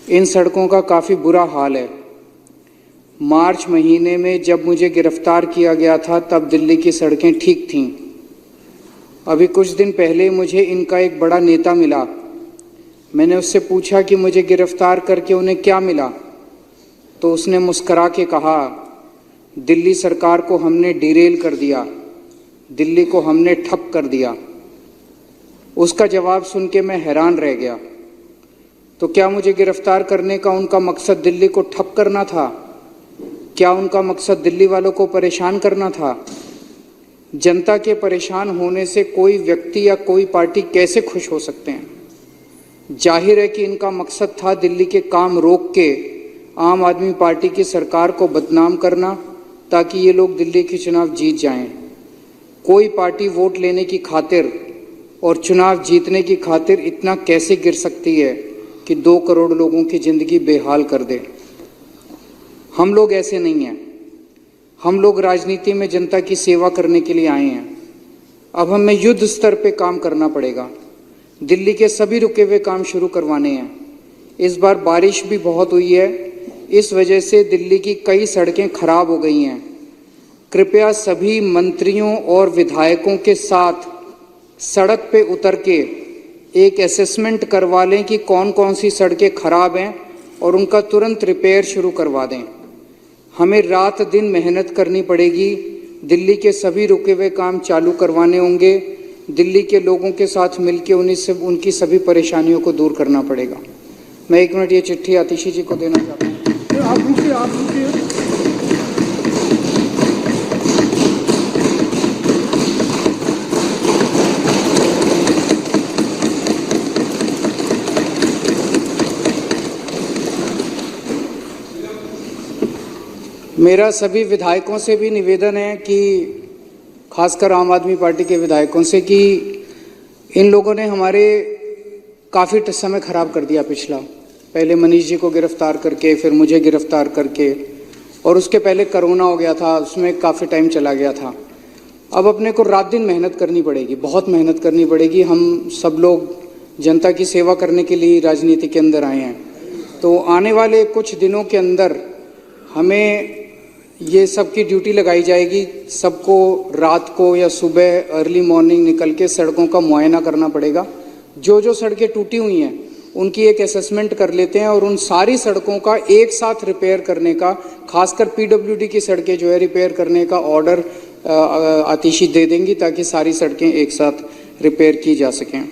इन सड़कों का काफ़ी बुरा हाल है। मार्च महीने में जब मुझे गिरफ्तार किया गया था तब दिल्ली की सड़कें ठीक थीं। अभी कुछ दिन पहले मुझे इनका एक बड़ा नेता मिला। मैंने उससे पूछा कि मुझे गिरफ्तार करके उन्हें क्या मिला, तो उसने मुस्करा के कहा, दिल्ली सरकार को हमने डिरेल कर दिया, दिल्ली को हमने ठप कर दिया। उसका जवाब सुन के मैं हैरान रह गया। तो क्या मुझे गिरफ्तार करने का उनका मकसद दिल्ली को ठप करना था? क्या उनका मकसद दिल्ली वालों को परेशान करना था? जनता के परेशान होने से कोई व्यक्ति या कोई पार्टी कैसे खुश हो सकते हैं? जाहिर है कि इनका मकसद था दिल्ली के काम रोक के आम आदमी पार्टी की सरकार को बदनाम करना, ताकि ये लोग दिल्ली के चुनाव जीत जाएं। कोई पार्टी वोट लेने की खातिर और चुनाव जीतने की खातिर इतना कैसे गिर सकती है कि 2 करोड़ लोगों की ज़िंदगी बेहाल कर दे? हम लोग ऐसे नहीं हैं। हम लोग राजनीति में जनता की सेवा करने के लिए आए हैं। अब हमें युद्ध स्तर पे काम करना पड़ेगा। दिल्ली के सभी रुके हुए काम शुरू करवाने हैं। इस बार बारिश भी बहुत हुई है, इस वजह से दिल्ली की कई सड़कें खराब हो गई हैं। कृपया सभी मंत्रियों और विधायकों के साथ सड़क पे उतर के एक असेसमेंट करवा लें कि कौन कौन सी सड़कें खराब हैं और उनका तुरंत रिपेयर शुरू करवा दें। हमें रात दिन मेहनत करनी पड़ेगी। दिल्ली के सभी रुके हुए काम चालू करवाने होंगे। दिल्ली के लोगों के साथ मिलकर उनकी सभी परेशानियों को दूर करना पड़ेगा। मैं 1 मिनट ये चिट्ठी आतिशी जी को देना चाहता हूँ। आप रुकिए। मेरा सभी विधायकों से भी निवेदन है कि खासकर आम आदमी पार्टी के विधायकों से कि इन लोगों ने हमारे काफ़ी समय ख़राब कर दिया पिछला। पहले मनीष जी को गिरफ्तार करके, फिर मुझे गिरफ्तार करके, और उसके पहले कोरोना हो गया था, उसमें काफ़ी टाइम चला गया था। अब अपने को रात दिन मेहनत करनी पड़ेगी, बहुत मेहनत करनी पड़ेगी। हम सब लोग जनता की सेवा करने के लिए राजनीति के अंदर आए हैं। तो आने वाले कुछ दिनों के अंदर हमें ये सब की ड्यूटी लगाई जाएगी। सबको रात को या सुबह अर्ली मॉर्निंग निकल के सड़कों का मुआयना करना पड़ेगा। जो जो सड़कें टूटी हुई हैं उनकी एक असेसमेंट कर लेते हैं और उन सारी सड़कों का एक साथ रिपेयर करने का, खासकर पीडब्ल्यूडी की सड़कें जो है रिपेयर करने का ऑर्डर आतिशी दे देंगी, ताकि सारी सड़कें एक साथ रिपेयर की जा सकें।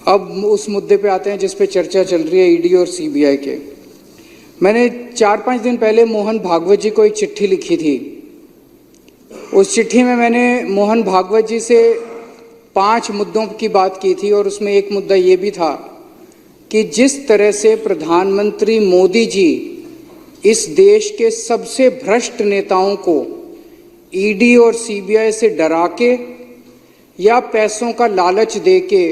अब उस मुद्दे पे आते हैं जिस पे चर्चा चल रही है, ईडी और सीबीआई के। मैंने 4-5 दिन पहले मोहन भागवत जी को एक चिट्ठी लिखी थी। उस चिट्ठी में मैंने मोहन भागवत जी से 5 मुद्दों की बात की थी और उसमें एक मुद्दा ये भी था कि जिस तरह से प्रधानमंत्री मोदी जी इस देश के सबसे भ्रष्ट नेताओं को ईडी और सीबीआई से डरा के या पैसों का लालच दे के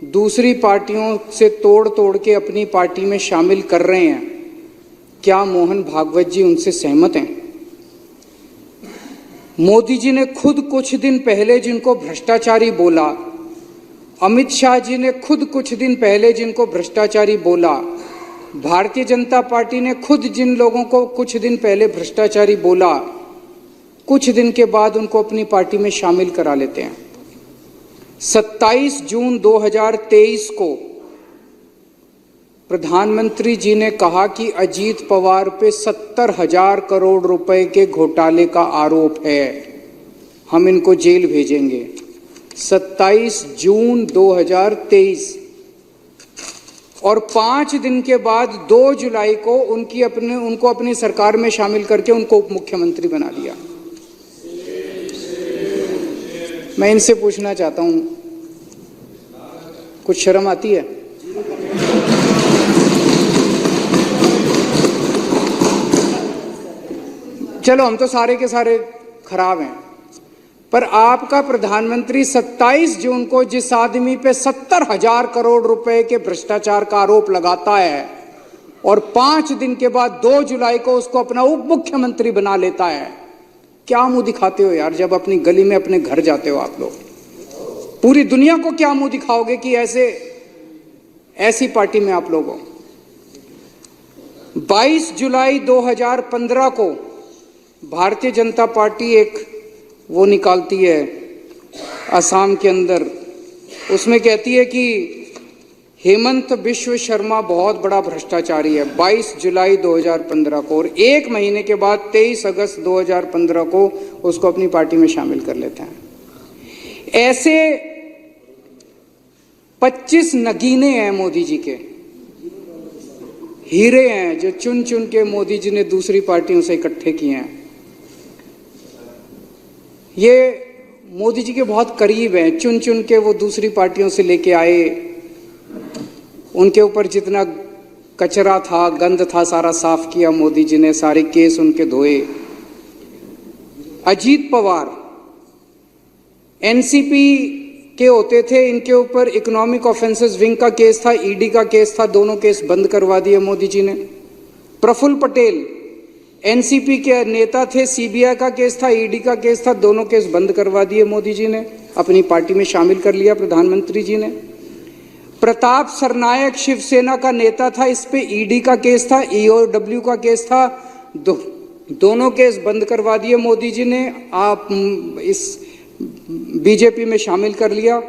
दूसरी पार्टियों से तोड़ के अपनी पार्टी में शामिल कर रहे हैं, क्या मोहन भागवत जी उनसे सहमत हैं? मोदी जी ने खुद कुछ दिन पहले जिनको भ्रष्टाचारी बोला, अमित शाह जी ने खुद कुछ दिन पहले जिनको भ्रष्टाचारी बोला, भारतीय जनता पार्टी ने खुद जिन लोगों को कुछ दिन पहले भ्रष्टाचारी बोला, कुछ दिन के बाद उनको अपनी पार्टी में शामिल करा लेते हैं। 27 जून 2023 को प्रधानमंत्री जी ने कहा कि अजीत पवार पे 70,000 करोड़ रुपए के घोटाले का आरोप है, हम इनको जेल भेजेंगे। 27 जून 2023 और 5 दिन के बाद 2 जुलाई को उनको अपनी सरकार में शामिल करके उनको उप मुख्यमंत्री बना दिया। मैं इनसे पूछना चाहता हूं, कुछ शर्म आती है? चलो हम तो सारे के सारे खराब हैं, पर आपका प्रधानमंत्री 27 जून को जिस आदमी पे 70,000 करोड़ रुपए के भ्रष्टाचार का आरोप लगाता है और 5 दिन के बाद 2 जुलाई को उसको अपना उप मुख्यमंत्री बना लेता है, क्या मुंह दिखाते हो यार जब अपनी गली में अपने घर जाते हो आप लोग? पूरी दुनिया को क्या मुंह दिखाओगे कि ऐसी पार्टी में आप लोग हो। 22 जुलाई 2015 को भारतीय जनता पार्टी एक वो निकालती है असम के अंदर, उसमें कहती है कि हेमंत बिश्व शर्मा बहुत बड़ा भ्रष्टाचारी है। 22 जुलाई 2015 को, और एक महीने के बाद 23 अगस्त 2015 को उसको अपनी पार्टी में शामिल कर लेते हैं। ऐसे 25 नगीने हैं मोदी जी के, हीरे हैं जो चुन चुन के मोदी जी ने दूसरी पार्टियों से इकट्ठे किए हैं। ये मोदी जी के बहुत करीब हैं, चुन चुन के वो दूसरी पार्टियों से लेके आए। उनके ऊपर जितना कचरा था, गंद था, सारा साफ किया मोदी जी ने, सारे केस उनके धोए। अजीत पवार एनसीपी के होते थे, इनके ऊपर इकोनॉमिक ऑफेंसेस विंग का केस था, ईडी का केस था, दोनों केस बंद करवा दिए मोदी जी ने। प्रफुल्ल पटेल एनसीपी के नेता थे, सीबीआई का केस था, ईडी का केस था, दोनों केस बंद करवा दिए मोदी जी ने, अपनी पार्टी में शामिल कर लिया प्रधानमंत्री जी ने। प्रताप सरनायक शिवसेना का नेता था, इस पे ईडी का केस था, ईओडब्ल्यू का केस था, दोनों केस बंद करवा दिए मोदी जी ने, आप इस बीजेपी में शामिल कर लिया।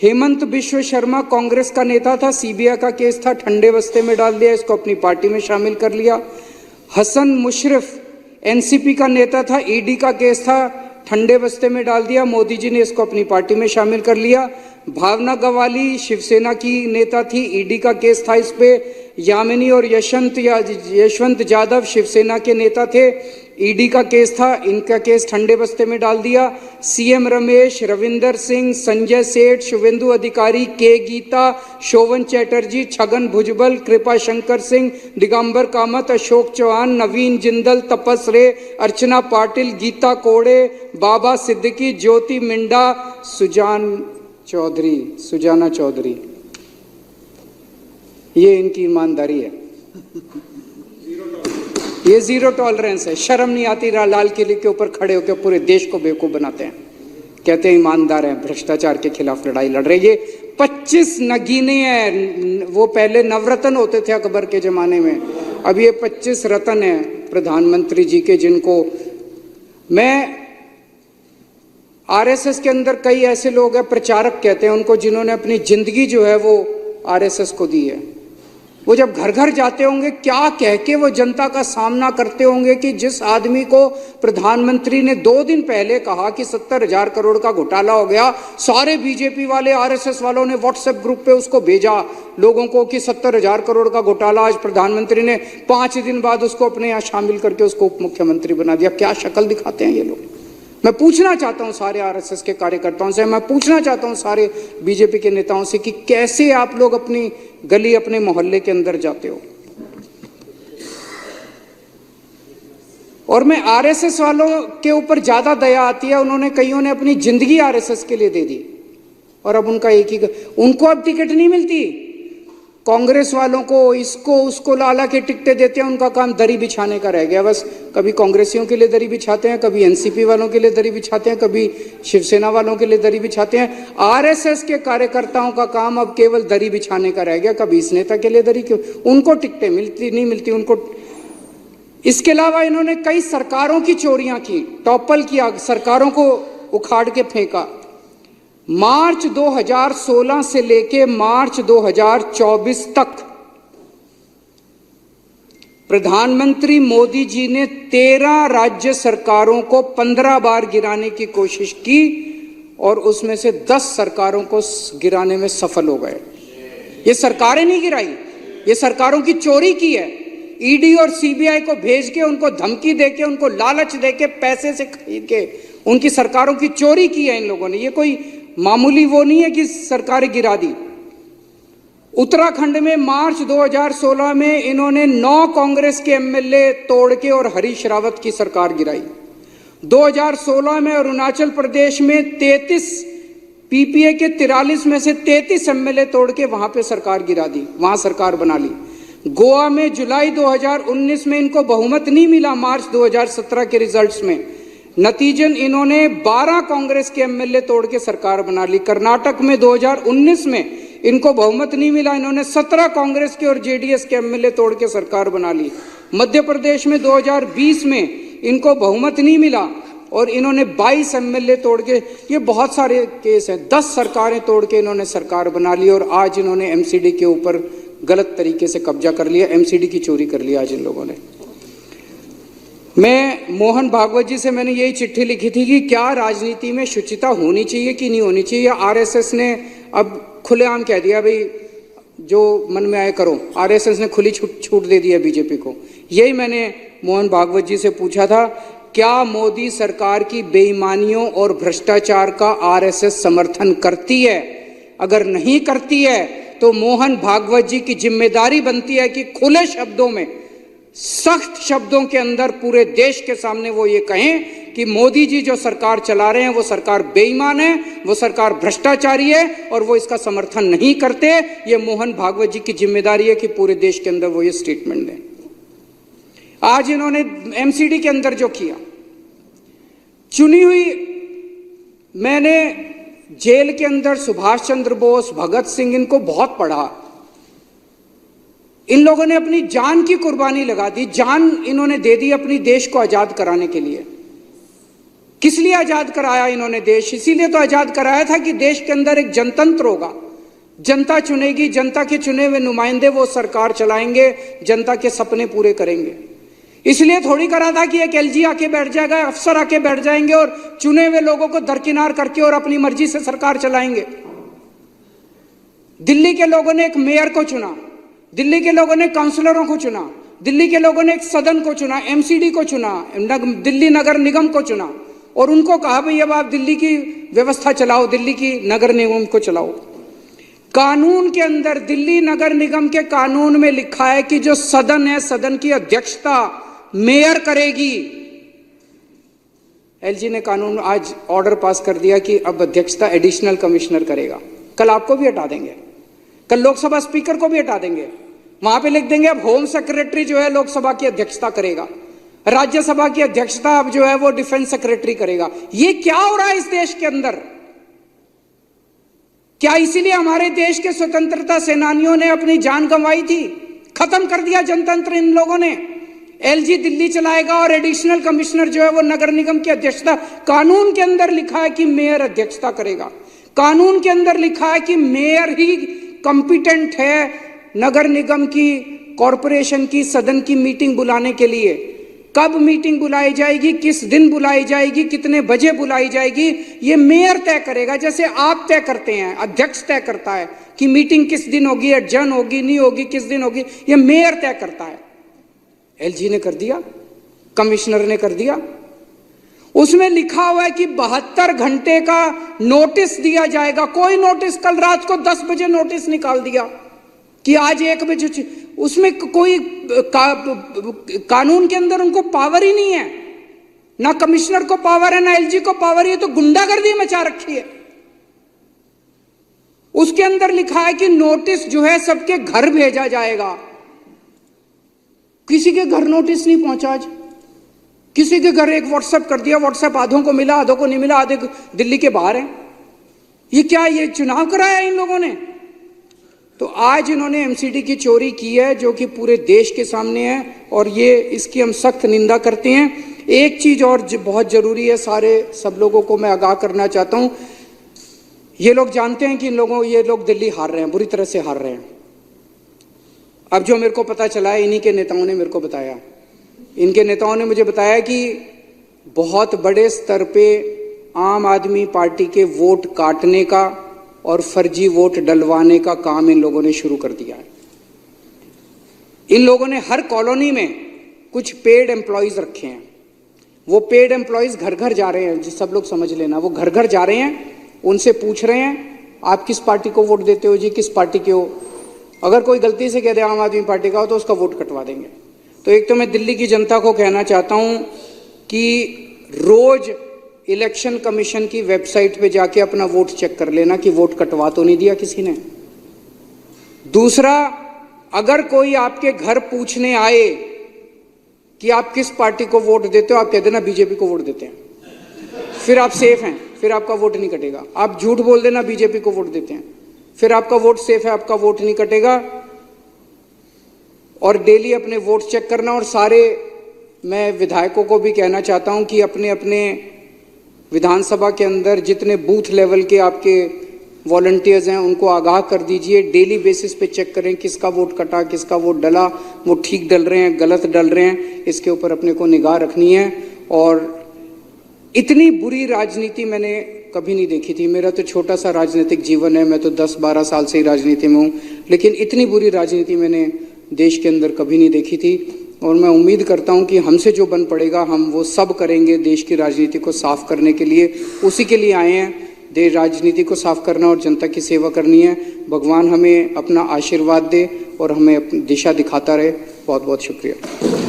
हेमंत बिश्व शर्मा कांग्रेस का नेता था, सीबीआई का केस था, ठंडे बस्ते में डाल दिया, इसको अपनी पार्टी में शामिल कर लिया। हसन मुशर्रफ एनसीपी का नेता था, ईडी का केस था, ठंडे बस्ते में डाल दिया, मोदी जी ने इसको अपनी पार्टी में शामिल कर लिया। भावना गवाली शिवसेना की नेता थी, ईडी का केस था इस पे। यामिनी और यशवंत जाधव शिवसेना के नेता थे, ईडी का केस था, इनका केस ठंडे बस्ते में डाल दिया। सीएम रमेश, रविंदर सिंह, संजय सेठ, शुभेंदु अधिकारी, के गीता, शोभन चैटर्जी, छगन भुजबल, कृपा शंकर सिंह, दिगंबर कामत, अशोक चौहान, नवीन जिंदल, तपस रे, अर्चना पाटिल, गीता कोड़े, बाबा सिद्दीकी, ज्योति मिंडा, सुजाना चौधरी, ये इनकी ईमानदारी है। ये जीरो टॉलरेंस है। शर्म नहीं आती लाल किले के ऊपर खड़े होकर पूरे देश को बेवकूफ बनाते हैं, कहते हैं ईमानदार हैं, भ्रष्टाचार के खिलाफ लड़ाई लड़ रहे। ये 25 नगीने हैं। वो पहले नवरत्न होते थे अकबर के जमाने में, अब ये 25 रत्न हैं प्रधानमंत्री जी के, जिनको मैं आरएसएस के अंदर कई ऐसे लोग हैं, प्रचारक कहते हैं उनको, जिन्होंने अपनी जिंदगी जो है वो आरएसएस को दी है। वो जब घर घर जाते होंगे, क्या कह के वो जनता का सामना करते होंगे कि जिस आदमी को प्रधानमंत्री ने 2 दिन पहले कहा कि 70,000 करोड़ का घोटाला हो गया, सारे बीजेपी वाले आरएसएस वालों ने व्हाट्सएप ग्रुप पे उसको भेजा लोगों को कि 70,000 करोड़ का घोटाला। आज प्रधानमंत्री ने 5 दिन बाद उसको अपने यहाँ शामिल करके उसको उप मुख्यमंत्री बना दिया। क्या शक्ल दिखाते हैं ये लोग। मैं पूछना चाहता हूं सारे आरएसएस के कार्यकर्ताओं से, मैं पूछना चाहता हूं सारे बीजेपी के नेताओं से कि कैसे आप लोग अपनी गली, अपने मोहल्ले के अंदर जाते हो। और मैं आरएसएस वालों के ऊपर ज्यादा दया आती है, उन्होंने कईयों ने अपनी जिंदगी आरएसएस के लिए दे दी और अब उनका एक ही, उनको अब टिकट नहीं मिलती। कांग्रेस वालों को इसको उसको लाला के टिकटें देते हैं, उनका काम दरी बिछाने का रह गया बस। कभी कांग्रेसियों के लिए दरी बिछाते हैं, कभी एनसीपी वालों के लिए दरी बिछाते हैं, कभी शिवसेना वालों के लिए दरी बिछाते हैं। आरएसएस के कार्यकर्ताओं का काम अब केवल दरी बिछाने का रह गया, कभी इस नेता के लिए दरी, क्यों उनको टिकटें मिलती नहीं मिलती उनको। इसके अलावा इन्होंने कई सरकारों की चोरियां की, टॉपल किया, सरकारों को उखाड़ के फेंका। मार्च 2016 से लेके मार्च 2024 तक प्रधानमंत्री मोदी जी ने 13 राज्य सरकारों को 15 बार गिराने की कोशिश की और उसमें से 10 सरकारों को गिराने में सफल हो गए। ये सरकारें नहीं गिराई, ये सरकारों की चोरी की है। ईडी और सीबीआई को भेज के, उनको धमकी देके, उनको लालच देके, पैसे से खरीद के उनकी सरकारों की चोरी की है इन लोगों ने। ये कोई मामूली वो नहीं है कि सरकारें गिरा दी। उत्तराखंड में मार्च 2016 में इन्होंने 9 कांग्रेस के एमएलए तोड़ के और हरीश रावत की सरकार गिराई। 2016 में अरुणाचल प्रदेश में 33 पीपीए के 43 में से 33 एमएलए तोड़ के वहां पे सरकार गिरा दी, वहां सरकार बना ली। गोवा में जुलाई 2019 में इनको बहुमत नहीं मिला मार्च 2017 के रिजल्ट्स में, नतीजन इन्होंने 12 कांग्रेस के एमएलए तोड़ के सरकार बना ली। कर्नाटक में 2019 में इनको बहुमत नहीं मिला, इन्होंने 17 कांग्रेस के और जेडीएस के एमएलए तोड़ के सरकार बना ली। मध्य प्रदेश में 2020 में इनको बहुमत नहीं मिला और इन्होंने 22 एमएलए तोड़ के, ये बहुत सारे केस हैं, 10 सरकारें तोड़ के इन्होंने सरकार बना ली और आज इन्होंने एमसीडी के ऊपर गलत तरीके से कब्जा कर लिया, एमसीडी की चोरी कर लिया आज इन लोगों ने। मैं मोहन भागवत जी से मैंने यही चिट्ठी लिखी थी कि क्या राजनीति में शुचिता होनी चाहिए कि नहीं होनी चाहिए। आरएसएस ने अब खुलेआम कह दिया भाई जो मन में आए करो, आरएसएस ने खुली छूट दे दी है बीजेपी को। यही मैंने मोहन भागवत जी से पूछा था, क्या मोदी सरकार की बेईमानियों और भ्रष्टाचार का आरएसएस समर्थन करती है? अगर नहीं करती है तो मोहन भागवत जी की जिम्मेदारी बनती है कि खुले शब्दों में, सख्त शब्दों के अंदर पूरे देश के सामने वो ये कहें कि मोदी जी जो सरकार चला रहे हैं वो सरकार बेईमान है, वो सरकार भ्रष्टाचारी है और वो इसका समर्थन नहीं करते। ये मोहन भागवत जी की जिम्मेदारी है कि पूरे देश के अंदर वो ये स्टेटमेंट दें। आज इन्होंने एमसीडी के अंदर जो किया, चुनी हुई, मैंने जेल के अंदर सुभाष चंद्र बोस, भगत सिंह, इनको बहुत पढ़ा। इन लोगों ने अपनी जान की कुर्बानी लगा दी, जान इन्होंने दे दी अपनी देश को आजाद कराने के लिए। किस लिए आजाद कराया इन्होंने देश? इसीलिए तो आजाद कराया था कि देश के अंदर एक जनतंत्र होगा, जनता चुनेगी, जनता के चुने हुए नुमाइंदे वो सरकार चलाएंगे, जनता के सपने पूरे करेंगे। इसलिए थोड़ी करा था कि एक एलजी आके बैठ जाएगा, अफसर आके बैठ जाएंगे और चुने हुए लोगों को दरकिनार करके और अपनी मर्जी से सरकार चलाएंगे। दिल्ली के लोगों ने एक मेयर को चुना, दिल्ली के लोगों ने काउंसलरों को चुना, दिल्ली के लोगों ने एक सदन को चुना, एमसीडी को चुना, दिल्ली नगर निगम को चुना और उनको कहा भाई अब आप दिल्ली की व्यवस्था चलाओ, दिल्ली की नगर निगम को चलाओ। कानून के अंदर, दिल्ली नगर निगम के कानून में लिखा है कि जो सदन है, सदन की अध्यक्षता मेयर करेगी। एलजी ने कानून आज ऑर्डर पास कर दिया कि अब अध्यक्षता एडिशनल कमिश्नर करेगा। कल आपको भी हटा देंगे, कल लोकसभा स्पीकर को भी हटा देंगे, वहां पे लिख देंगे अब होम सेक्रेटरी जो है लोकसभा की अध्यक्षता करेगा, राज्यसभा की अध्यक्षता अब जो है वो डिफेंस सेक्रेटरी करेगा। ये क्या हो रहा है इस देश के अंदर? क्या इसीलिए हमारे देश के स्वतंत्रता सेनानियों ने अपनी जान गंवाई थी? खत्म कर दिया जनतंत्र इन लोगों ने। एलजी दिल्ली चलाएगा और एडिशनल कमिश्नर जो है वो नगर निगम की अध्यक्षता, कानून के अंदर लिखा है कि मेयर अध्यक्षता करेगा, कानून के अंदर लिखा है कि मेयर ही कॉम्पिटेंट है नगर निगम की, कॉरपोरेशन की, सदन की मीटिंग बुलाने के लिए। कब मीटिंग बुलाई जाएगी, किस दिन बुलाई जाएगी, कितने बजे बुलाई जाएगी, ये मेयर तय करेगा। जैसे आप तय करते हैं, अध्यक्ष तय करता है कि मीटिंग किस दिन होगी, एडजर्न होगी, नहीं होगी, किस दिन होगी, ये मेयर तय करता है। एलजी ने कर दिया, कमिश्नर ने कर दिया। उसमें लिखा हुआ है कि 72 घंटे का नोटिस दिया जाएगा। कोई नोटिस, कल रात को 10 बजे नोटिस निकाल दिया कि आज 1 बजे, उसमें कोई कानून के अंदर उनको पावर ही नहीं है, ना कमिश्नर को पावर है, ना एलजी को पावर है, तो गुंडागर्दी मचा रखी है। उसके अंदर लिखा है कि नोटिस जो है सबके घर भेजा जाएगा। किसी के घर नोटिस नहीं पहुंचा आज, किसी के घर एक व्हाट्सएप कर दिया, व्हाट्सएप आधों को मिला, आधों को नहीं मिला, आधे दिल्ली के बाहर हैं। ये क्या, ये चुनाव कराया इन लोगों ने? तो आज इन्होंने एमसीडी की चोरी की है जो कि पूरे देश के सामने है और ये इसकी हम सख्त निंदा करते हैं। एक चीज और बहुत जरूरी है, सब लोगों को मैं आगाह करना चाहता हूं। ये लोग जानते हैं कि ये लोग दिल्ली हार रहे हैं, बुरी तरह से हार रहे हैं। अब जो मेरे को पता चला है, इन्हीं के नेताओं ने मेरे को बताया, इनके नेताओं ने मुझे बताया कि बहुत बड़े स्तर पे आम आदमी पार्टी के वोट काटने का और फर्जी वोट डलवाने का काम इन लोगों ने शुरू कर दिया है। इन लोगों ने हर कॉलोनी में कुछ पेड एम्प्लॉयज रखे हैं। वो पेड एम्प्लॉयज घर घर जा रहे हैं, जी सब लोग समझ लेना, वो घर घर जा रहे हैं, उनसे पूछ रहे हैं आप किस पार्टी को वोट देते हो जी, किस पार्टी के हो। अगर कोई गलती से कह दे आम आदमी पार्टी का हो तो उसका वोट कटवा देंगे। तो एक तो मैं दिल्ली की जनता को कहना चाहता हूं कि रोज इलेक्शन कमीशन की वेबसाइट पे जाके अपना वोट चेक कर लेना कि वोट कटवा तो नहीं दिया किसी ने। दूसरा, अगर कोई आपके घर पूछने आए कि आप किस पार्टी को वोट देते हो, आप कह देना बीजेपी को वोट देते हैं। फिर आप सेफ हैं, फिर आपका वोट नहीं कटेगा। आप झूठ बोल देना बीजेपी को वोट देते हैं, फिर आपका वोट सेफ है, आपका वोट नहीं कटेगा। और डेली अपने वोट चेक करना। और सारे मैं विधायकों को भी कहना चाहता हूं कि अपने अपने विधानसभा के अंदर जितने बूथ लेवल के आपके वॉलंटियर्स हैं उनको आगाह कर दीजिए, डेली बेसिस पे चेक करें किसका वोट कटा, किसका वोट डला, वो ठीक डल रहे हैं, गलत डल रहे हैं, इसके ऊपर अपने को निगाह रखनी है। और इतनी बुरी राजनीति मैंने कभी नहीं देखी थी। मेरा तो छोटा सा राजनीतिक जीवन है, मैं तो 10-12 साल से ही राजनीति में हूँ, लेकिन इतनी बुरी राजनीति मैंने देश के अंदर कभी नहीं देखी थी। और मैं उम्मीद करता हूं कि हमसे जो बन पड़ेगा हम वो सब करेंगे देश की राजनीति को साफ करने के लिए। उसी के लिए आए हैं, देश राजनीति को साफ करना और जनता की सेवा करनी है। भगवान हमें अपना आशीर्वाद दे और हमें अपनी दिशा दिखाता रहे। बहुत बहुत शुक्रिया।